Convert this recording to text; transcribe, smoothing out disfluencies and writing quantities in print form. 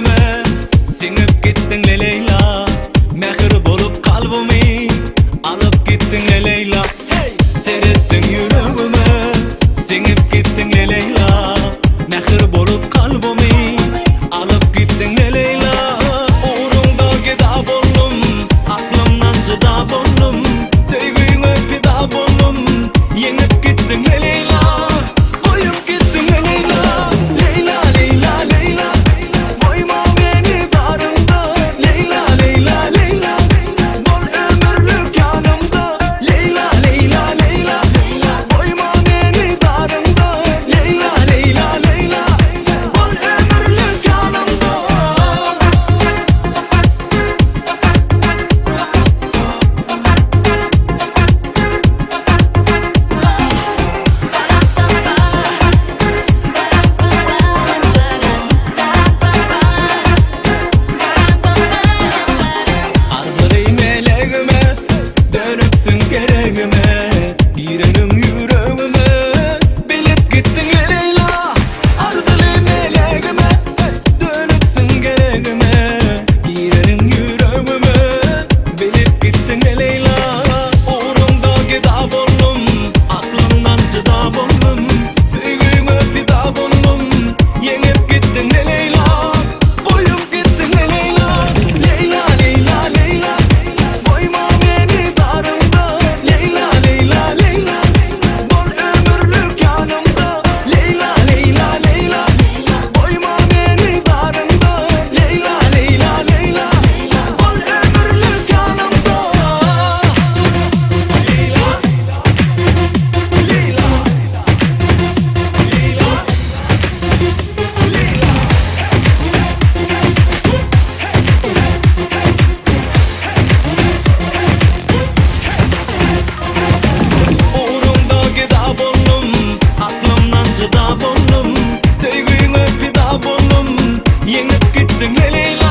yüreğime. Singip gittin Leyla, mehir bolup kalbimi alıp gittin Leyla. Serettin yüreğime, singip gittin Leyla, mehir bolup kalbimi alıp gittin Leyla. Uğrunda gida boldum, aklımdan cıda boldum, sevgiğine fida boldum, yenip gittin Leyla. Koyup gittin Leyla, Leyla, Leyla, Leyla. Koyma beni darında, Leyla, Leyla, Leyla. Bol ömürlük yanımda, Leyla, Leyla, Leyla. Koyma beni darında, Leyla, Leyla, Leyla. Bol ömürlük yanımda. Arzulayım eleğime, dönüpsün gereğime, girenin yüreğime, bilip gittin Leyla. Arzulayım eleğime, dönüpsün gereğime, girenin yüreğime, bilip gittin Leyla. Uğrunda gida boldum, aklımdan cıda boldum, sevgiğime fida boldum, yenip gittin Leyla. Koyup gittin Leyla, Leyla, Leyla, Leyla. Koyma beni darında, Leyla, Leyla, Leyla. Bol ömürlük yanımda, Leyla, Leyla, Leyla. Koyma beni darında, Leyla, Leyla, Leyla. Bol ömürlük yanımda. Leyla, Leyla, Leyla, Leyla. Uğrunda gida boldum, aklımdan cıda boldum, sevgiğine fida boldum, yenip gittin Leyla.